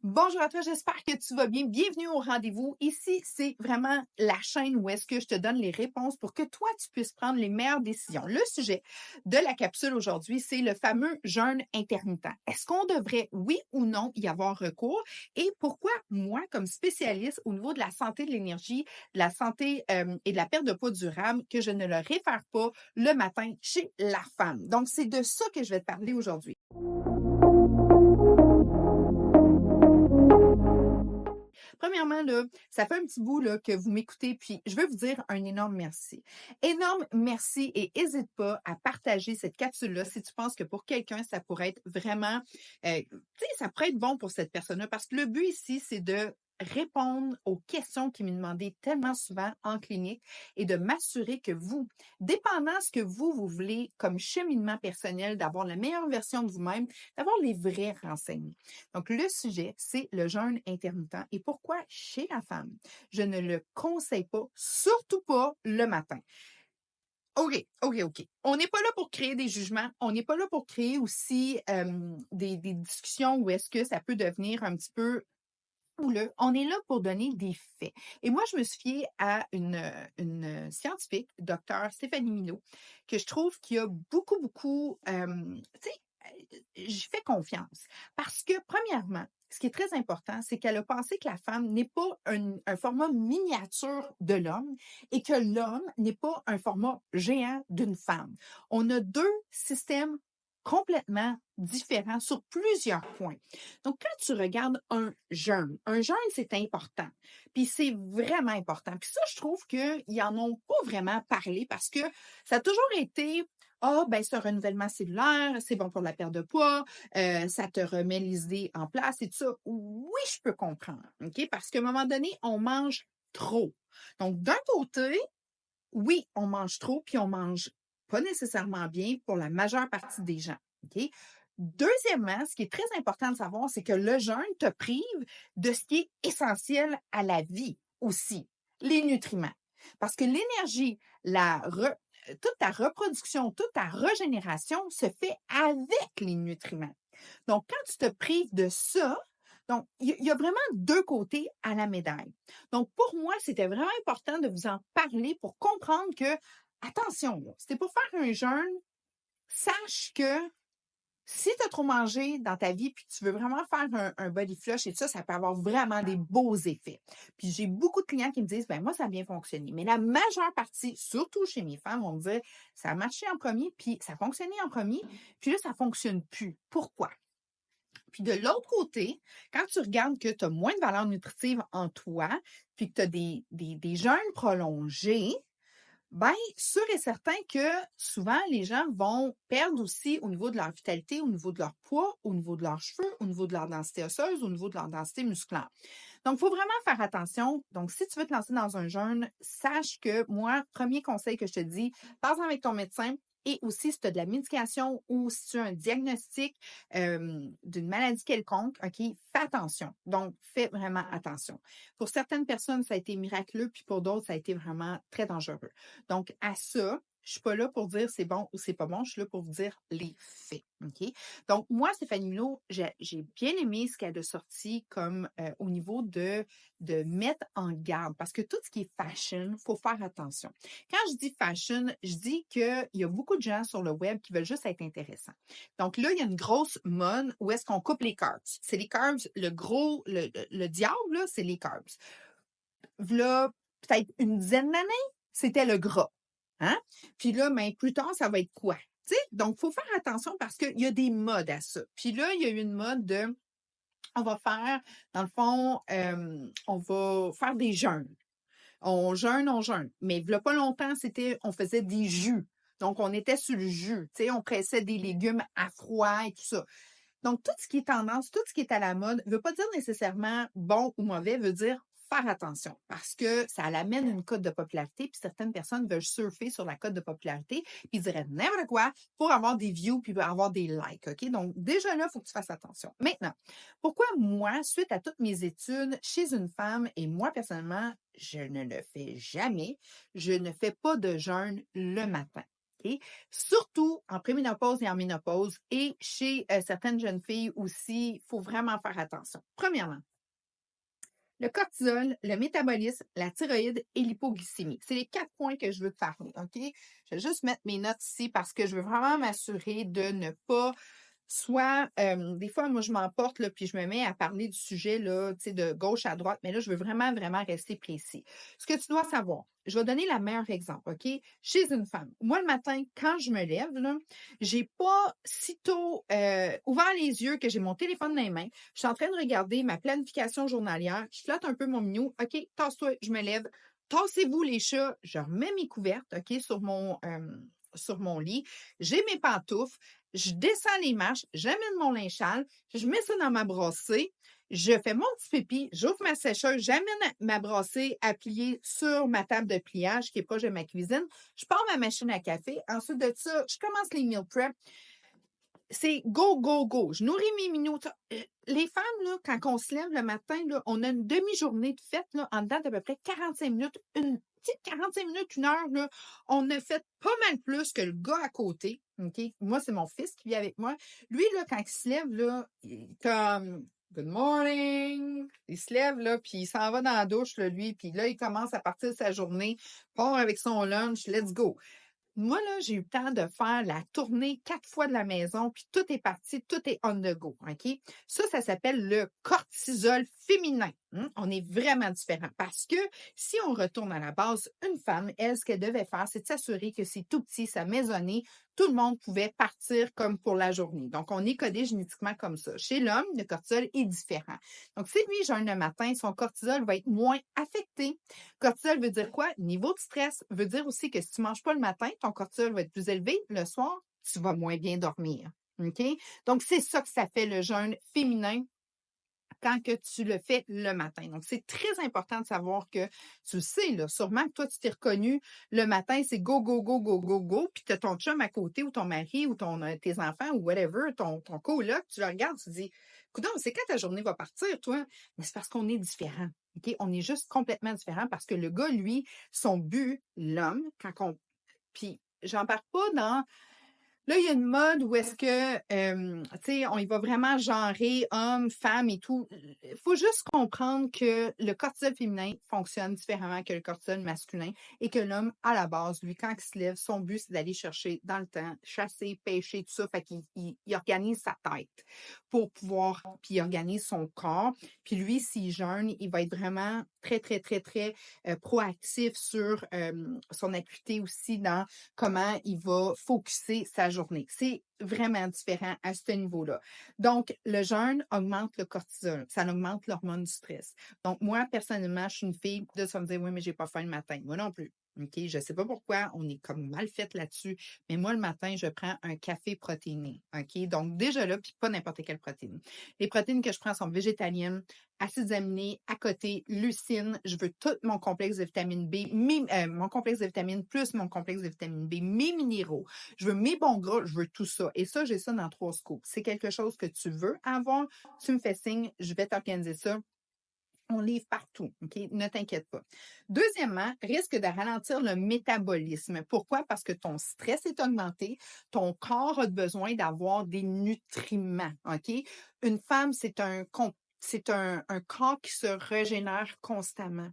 Bonjour à toi, j'espère que tu vas bien. Bienvenue au rendez-vous. Ici, c'est vraiment la chaîne où est-ce que je te donne les réponses pour que toi, tu puisses prendre les meilleures décisions. Le sujet de la capsule aujourd'hui, c'est le fameux jeûne intermittent. Est-ce qu'on devrait, oui ou non, y avoir recours? Et pourquoi moi, comme spécialiste au niveau de la santé de l'énergie, de la santé et de la perte de poids durable, que je ne le réfère pas le matin chez la femme? Donc, c'est de ça que je vais te parler aujourd'hui. Premièrement, là, ça fait un petit bout là, que vous m'écoutez, puis je veux vous dire un énorme merci. Énorme merci et n'hésite pas à partager cette capsule-là si tu penses que pour quelqu'un, ça pourrait être vraiment, tu sais, ça pourrait être bon pour cette personne-là, parce que le but ici, c'est de répondre aux questions qui me demandaient tellement souvent en clinique et de m'assurer que vous, dépendant ce que vous voulez comme cheminement personnel, d'avoir la meilleure version de vous-même, d'avoir les vrais renseignements. Donc, le sujet, c'est le jeûne intermittent et pourquoi chez la femme, je ne le conseille pas, surtout pas le matin. OK. On n'est pas là pour créer des jugements. On n'est pas là pour créer aussi des discussions où est-ce que ça peut devenir un petit peu houleux. On est là pour donner des faits. Et moi, je me suis fiée à une scientifique, docteur Stéphanie Minot, que je trouve qui a beaucoup, tu sais, j'y fais confiance. Parce que, premièrement, ce qui est très important, c'est qu'elle a pensé que la femme n'est pas un format miniature de l'homme et que l'homme n'est pas un format géant d'une femme. On a deux systèmes complètement différents sur plusieurs points. Donc, quand tu regardes un jeûne, c'est important. Puis c'est vraiment important. Puis ça, je trouve qu'ils n'en ont pas vraiment parlé parce que ça a toujours été ah, ben, c'est un renouvellement cellulaire, c'est bon pour la perte de poids, ça te remet les idées en place et tout ça. Oui, je peux comprendre, OK? Parce qu'à un moment donné, on mange trop. Donc, d'un côté, oui, on mange trop, puis on mange pas nécessairement bien pour la majeure partie des gens, OK? Deuxièmement, ce qui est très important de savoir, c'est que le jeûne te prive de ce qui est essentiel à la vie aussi, les nutriments. Parce que l'énergie, toute ta reproduction, toute ta régénération se fait avec les nutriments. Donc, quand tu te prives de ça, donc, il y a vraiment deux côtés à la médaille. Donc, pour moi, c'était vraiment important de vous en parler pour comprendre que, attention, là, si t'es pour faire un jeûne, sache que si tu as trop mangé dans ta vie puis tu veux vraiment faire un body flush et tout ça, ça peut avoir vraiment des beaux effets. Puis j'ai beaucoup de clients qui me disent, ben moi, ça a bien fonctionné. Mais la majeure partie, surtout chez mes femmes, vont me dire, ça a marché en premier, puis ça a fonctionné en premier, puis là, ça fonctionne plus. Pourquoi? Puis de l'autre côté, quand tu regardes que tu as moins de valeur nutritive en toi, puis que tu as des jeûnes prolongés, ben, sûr et certain que souvent, les gens vont perdre aussi au niveau de leur vitalité, au niveau de leur poids, au niveau de leurs cheveux, au niveau de leur densité osseuse, au niveau de leur densité musculaire. Donc, il faut vraiment faire attention. Donc, si tu veux te lancer dans un jeûne, sache que moi, premier conseil que je te dis, parle avec ton médecin. Et aussi, si tu as de la médication ou si tu as un diagnostic d'une maladie quelconque, OK, fais attention. Donc, fais vraiment attention. Pour certaines personnes, ça a été miraculeux, puis pour d'autres, ça a été vraiment très dangereux. Donc, à ça, je suis pas là pour dire c'est bon ou c'est pas bon, je suis là pour vous dire les faits. OK? Donc, moi, Stéphanie Milot, j'ai bien aimé ce qu'elle a sorti comme au niveau de mettre en garde. Parce que tout ce qui est fashion, il faut faire attention. Quand je dis fashion, je dis qu'il y a beaucoup de gens sur le web qui veulent juste être intéressants. Donc là, il y a une grosse mode où est-ce qu'on coupe les carbs. C'est les carbs, le diable, là, c'est les carbs. Là, peut-être une dizaine d'années, c'était le gras. Hein? Puis là, ben, plus tard, ça va être quoi? Tu sais, donc, il faut faire attention parce qu'il y a des modes à ça. Puis là, il y a eu une mode de, on va faire, dans le fond, on va faire des jeûnes. On jeûne, on jeûne. Mais il y a pas longtemps, on faisait des jus. Donc, on était sur le jus. Tu sais, on pressait des légumes à froid et tout ça. Donc, tout ce qui est tendance, tout ce qui est à la mode, ne veut pas dire nécessairement bon ou mauvais, veut dire faire attention parce que ça amène une cote de popularité, puis certaines personnes veulent surfer sur la cote de popularité, puis ils diraient n'importe quoi pour avoir des views, puis avoir des likes, OK? Donc, déjà là, il faut que tu fasses attention. Maintenant, pourquoi moi, suite à toutes mes études chez une femme, et moi, personnellement, je ne le fais jamais, je ne fais pas de jeûne le matin. OK? Surtout en préménopause et en ménopause et chez certaines jeunes filles aussi, il faut vraiment faire attention. Premièrement, le cortisol, le métabolisme, la thyroïde et l'hypoglycémie. C'est les 4 points que je veux te parler, OK? Je vais juste mettre mes notes ici parce que je veux vraiment m'assurer de ne pas soit, des fois, moi, je m'emporte, là, puis je me mets à parler du sujet, là, tu sais, de gauche à droite, mais là, je veux vraiment, vraiment rester précis. Ce que tu dois savoir, je vais donner le meilleur exemple, OK? Chez une femme. Moi, le matin, quand je me lève, là, j'ai pas sitôt ouvert les yeux que j'ai mon téléphone dans les mains. Je suis en train de regarder ma planification journalière. Je flotte un peu mon minou. OK, tasse-toi, je me lève. Tassez-vous les chats. Je remets mes couvertes, OK, sur mon lit. J'ai mes pantoufles. Je descends les marches, j'amène mon linge sale, je mets ça dans ma brassée, je fais mon petit pipi, j'ouvre ma sécheuse, j'amène ma brassée à plier sur ma table de pliage qui est proche de ma cuisine. Je pars ma machine à café. Ensuite de ça, je commence les meal prep. C'est go, go, go. Je nourris mes minous. Les femmes, là, quand on se lève le matin, là, on a une demi-journée de fête là, en dedans d'à peu près 45 minutes, une petite 45 minutes, une heure. Là, on a fait pas mal plus que le gars à côté. OK? Moi, c'est mon fils qui vit avec moi. Lui, là, quand il se lève, là, il est comme Good morning! Il se lève, là, puis il s'en va dans la douche, là, lui, puis là, il commence à partir de sa journée, part avec son lunch, let's go. Moi, là, j'ai eu le temps de faire la tournée 4 fois de la maison, puis tout est parti, tout est on the go, OK? Ça s'appelle le cortisol féminin. On est vraiment différent parce que si on retourne à la base, une femme, elle, ce qu'elle devait faire, c'est de s'assurer que c'est tout petit, sa maisonnée, tout le monde pouvait partir comme pour la journée. Donc, on est codé génétiquement comme ça. Chez l'homme, le cortisol est différent. Donc, si lui jeûne le matin, son cortisol va être moins affecté. Cortisol veut dire quoi? Niveau de stress veut dire aussi que si tu ne manges pas le matin, ton cortisol va être plus élevé. Le soir, tu vas moins bien dormir. OK? Donc, c'est ça que ça fait le jeûne féminin quand que tu le fais le matin. Donc, c'est très important de savoir que tu le sais, là, sûrement que toi, tu t'es reconnu le matin, c'est go, go, go, go, go, go, puis tu as ton chum à côté ou ton mari ou tes enfants ou whatever, ton coloc, tu le regardes, tu te dis, coudonc, c'est quand ta journée va partir, toi? Mais c'est parce qu'on est différent. OK? On est juste complètement différent parce que le gars, lui, son but, l'homme, puis j'en parle pas dans là, il y a une mode où est-ce que, tu sais, on y va vraiment genrer homme, femme et tout. Il faut juste comprendre que le cortisol féminin fonctionne différemment que le cortisol masculin et que l'homme, à la base, lui, quand il se lève, son but, c'est d'aller chercher dans le temps, chasser, pêcher, tout ça. Fait qu'il organise sa tête pour pouvoir, puis il organise son corps. Puis lui, s'il jeûne, il va être vraiment très, très, très, très proactif sur son acuité aussi dans comment il va focuser sa journée. C'est vraiment différent à ce niveau-là. Donc, le jeûne augmente le cortisol, ça augmente l'hormone du stress. Donc, moi, personnellement, je suis une fille, de ça me dire, oui, mais j'ai pas faim le matin. Moi non plus. OK, je sais pas pourquoi, on est comme mal fait là-dessus, mais moi, le matin, je prends un café protéiné. OK, donc déjà là, puis pas n'importe quelle protéine. Les protéines que je prends sont végétaliennes, acides aminés, à côté, leucine. Je veux tout mon complexe de vitamine B, mon complexe de vitamine plus mon complexe de vitamine B, mes minéraux. Je veux mes bons gras, je veux tout ça. Et ça, j'ai ça dans 3 scoops. C'est quelque chose que tu veux avoir, tu me fais signe, je vais t'organiser ça. On livre partout, OK? Ne t'inquiète pas. Deuxièmement, risque de ralentir le métabolisme. Pourquoi? Parce que ton stress est augmenté, ton corps a besoin d'avoir des nutriments, OK? Une femme, c'est un corps qui se régénère constamment.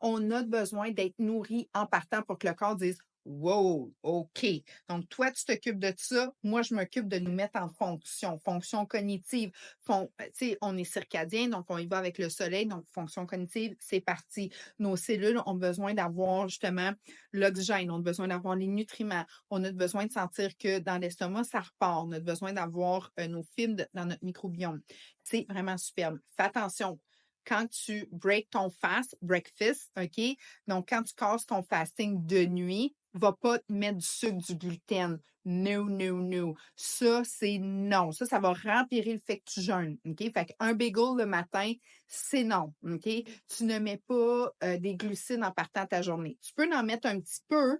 On a besoin d'être nourri en partant pour que le corps dise wow, OK. Donc, toi, tu t'occupes de ça. Moi, je m'occupe de nous mettre en fonction cognitive. On est circadien, donc on y va avec le soleil. Donc, fonction cognitive, c'est parti. Nos cellules ont besoin d'avoir justement l'oxygène, ont besoin d'avoir les nutriments. On a besoin de sentir que dans l'estomac, ça repart. On a besoin d'avoir nos fibres dans notre microbiome. C'est vraiment superbe. Fais attention. Quand tu break ton breakfast, OK? Donc, quand tu casses ton fasting de nuit, va pas te mettre du sucre, du gluten. No, no, no. Ça, c'est non. Ça va rempirer le fait que tu jeûnes. OK? Fait qu'un bagel le matin, c'est non. OK? Tu ne mets pas des glucides en partant de ta journée. Tu peux en mettre un petit peu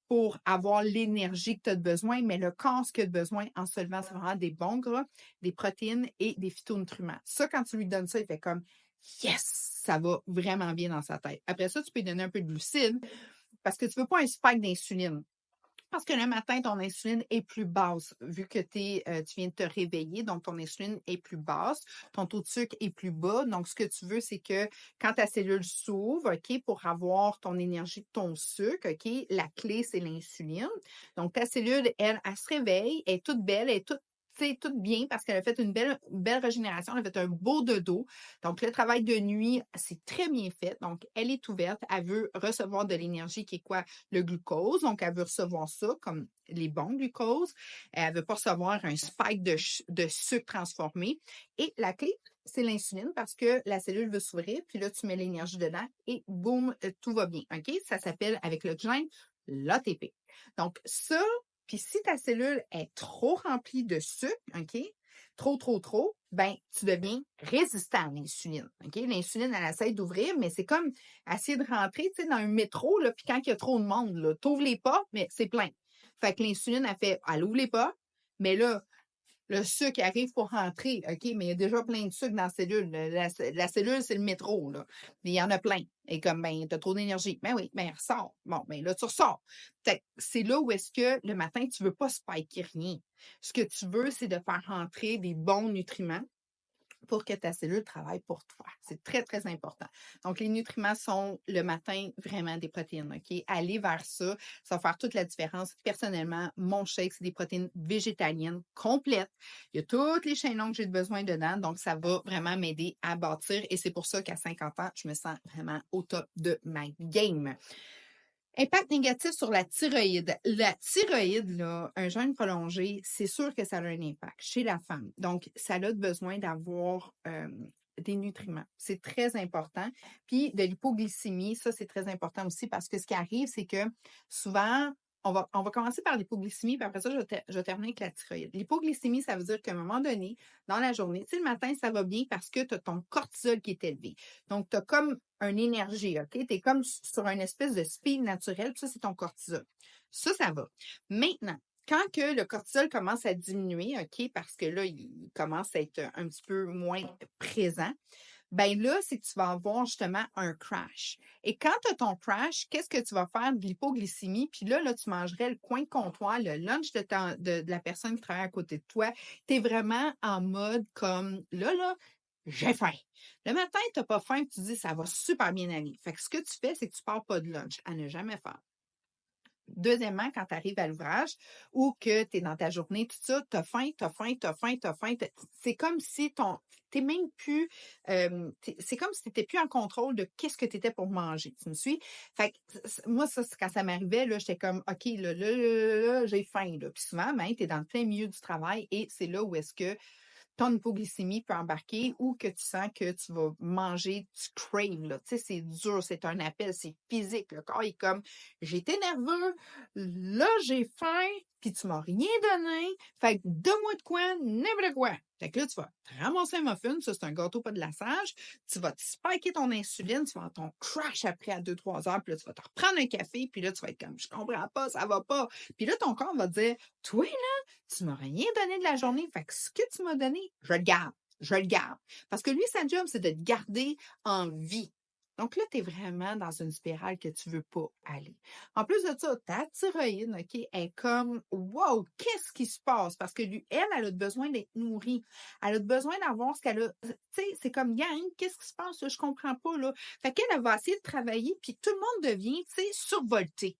pour avoir l'énergie que tu as besoin, mais le corps, ce qu'il a besoin en se levant, c'est vraiment des bons gras, des protéines et des phytonutriments. Ça, quand tu lui donnes ça, il fait comme yes! Ça va vraiment bien dans sa tête. Après ça, tu peux lui donner un peu de glucides parce que tu ne veux pas un spike d'insuline. Parce que le matin, ton insuline est plus basse, vu que tu viens de te réveiller, donc ton insuline est plus basse, ton taux de sucre est plus bas. Donc, ce que tu veux, c'est que quand ta cellule s'ouvre, OK, pour avoir ton énergie de ton sucre, OK, la clé, c'est l'insuline. Donc, ta cellule, elle se réveille, elle est toute belle, elle est toute, tu sais, toute bien parce qu'elle a fait une belle régénération, elle a fait un beau dodo. Donc, le travail de nuit, c'est très bien fait. Donc, elle est ouverte, elle veut recevoir de l'énergie qui est quoi? Le glucose. Donc, elle veut recevoir ça comme les bons glucoses. Elle ne veut pas recevoir un spike de sucre transformé. Et la clé, c'est l'insuline parce que la cellule veut s'ouvrir, puis là, tu mets l'énergie dedans et boum, tout va bien. OK? Ça s'appelle avec l'oxygène l'ATP. Donc, ça, puis si ta cellule est trop remplie de sucre, OK? Trop, ben, tu deviens résistant à l'insuline. OK? L'insuline, elle essaie d'ouvrir, mais c'est comme essayer de rentrer, tu sais, dans un métro, là, puis quand il y a trop de monde, là, t'ouvres les portes, mais c'est plein. Fait que l'insuline, elle ouvre les portes, mais là, le sucre arrive pour rentrer, OK, mais il y a déjà plein de sucre dans la cellule. La cellule, c'est le métro, là. Mais il y en a plein. Et comme, ben, t'as trop d'énergie. Ben oui, ben, ressort. Bon, ben là, tu ressors. C'est là où est-ce que le matin, tu veux pas spiker rien. Ce que tu veux, c'est de faire rentrer des bons nutriments pour que ta cellule travaille pour toi. C'est très, très important. Donc, les nutriments sont le matin vraiment des protéines, OK? Aller vers ça, ça va faire toute la différence. Personnellement, mon shake, c'est des protéines végétaliennes complètes. Il y a toutes les chaînons que j'ai besoin dedans, donc ça va vraiment m'aider à bâtir et c'est pour ça qu'à 50 ans, je me sens vraiment au top de ma game. Impact négatif sur la thyroïde. La thyroïde, là, un jeûne prolongé, c'est sûr que ça a un impact chez la femme. Donc, ça a besoin d'avoir des nutriments. C'est très important. Puis, de l'hypoglycémie, ça, c'est très important aussi parce que ce qui arrive, c'est que souvent, on va commencer par l'hypoglycémie, puis après ça, je vais terminer avec la thyroïde. L'hypoglycémie, ça veut dire qu'à un moment donné, dans la journée, tu sais, le matin, ça va bien parce que tu as ton cortisol qui est élevé. Donc, tu as comme une énergie, OK? Tu es comme sur une espèce de speed naturel, puis ça, c'est ton cortisol. Ça va. Maintenant, quand que le cortisol commence à diminuer, OK, parce que là, il commence à être un petit peu moins présent, ben là, c'est que tu vas avoir justement un crash. Et quand tu as ton crash, qu'est-ce que tu vas faire de l'hypoglycémie? Puis là, tu mangerais le coin de comptoir, le lunch de la personne qui travaille à côté de toi. Tu es vraiment en mode comme là, j'ai faim. Le matin, tu n'as pas faim, tu dis ça va super bien aller. Fait que ce que tu fais, c'est que tu ne pars pas de lunch à ne jamais faire. Deuxièmement, quand tu arrives à l'ouvrage ou que tu es dans ta journée, tout ça, tu as faim, tu as faim, tu as faim, tu as faim. C'est comme si t'es même plus, c'est comme si tu n'étais plus en contrôle de qu'est-ce que tu étais pour manger. Tu me suis? Fait que moi, ça, quand ça m'arrivait, là, j'étais comme, OK, là, j'ai faim. Là. Puis souvent, ben, tu es dans le plein milieu du travail et c'est là où est-ce que ton hypoglycémie peut embarquer ou que tu sens que tu vas manger, tu craves, là. Tu sais, c'est dur, c'est un appel, c'est physique. Le corps est comme, j'étais nerveux, là, j'ai faim, puis tu m'as rien donné. Fait que donne-moi de quoi, n'importe quoi. Fait que là, tu vas te ramasser un muffin, ça, c'est un gâteau pas de lassage. Tu vas te spiker ton insuline, tu vas avoir ton crash après à 2-3 heures, puis là, tu vas te reprendre un café, puis là, tu vas être comme, je comprends pas, ça va pas. Puis là, ton corps va te dire, toi, tu m'as rien donné de la journée. Fait que ce que tu m'as donné, je le garde. Je le garde. Parce que lui, sa job, c'est de te garder en vie. Donc là, tu es vraiment dans une spirale que tu ne veux pas aller. En plus de ça, ta thyroïde, OK, est comme wow, qu'est-ce qui se passe? Parce que lui, elle a besoin d'être nourrie. Elle a besoin d'avoir ce qu'elle a. Tu sais, c'est comme gang, qu'est-ce qui se passe? Là? Je comprends pas. Là. Fait qu'elle va essayer de travailler, puis tout le monde devient, tu sais, survolté.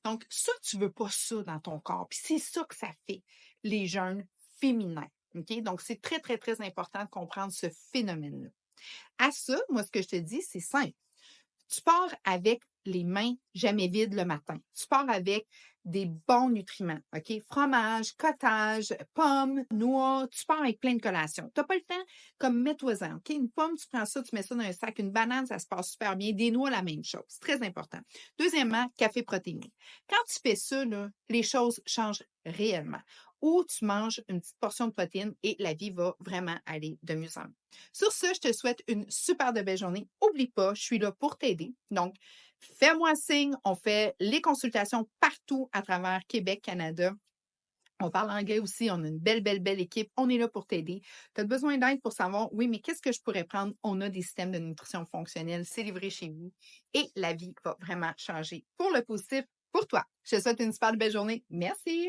Donc, ça, tu veux pas ça dans ton corps. Puis c'est ça que ça fait, les jeûnes féminins. OK? Donc, c'est très, très, très important de comprendre ce phénomène-là. À ça, moi, ce que je te dis, c'est simple. Tu pars avec les mains jamais vides le matin. Tu pars avec des bons nutriments, OK? Fromage, cottage, pommes, noix, tu pars avec plein de collations. Tu n'as pas le temps, comme mets-toi-en, OK? Une pomme, tu prends ça, tu mets ça dans un sac. Une banane, ça se passe super bien. Des noix, la même chose. C'est très important. Deuxièmement, café protéiné. Quand tu fais ça, là, les choses changent réellement. Ou tu manges une petite portion de protéines et la vie va vraiment aller de mieux en mieux. Sur ce, je te souhaite une super de belle journée. Oublie pas, je suis là pour t'aider. Donc, fais-moi signe. On fait les consultations partout à travers Québec, Canada. On parle anglais aussi. On a une belle équipe. On est là pour t'aider. Tu as besoin d'aide pour savoir, oui, mais qu'est-ce que je pourrais prendre? On a des systèmes de nutrition fonctionnelle. C'est livré chez vous et la vie va vraiment changer pour le positif pour toi. Je te souhaite une super belle journée. Merci.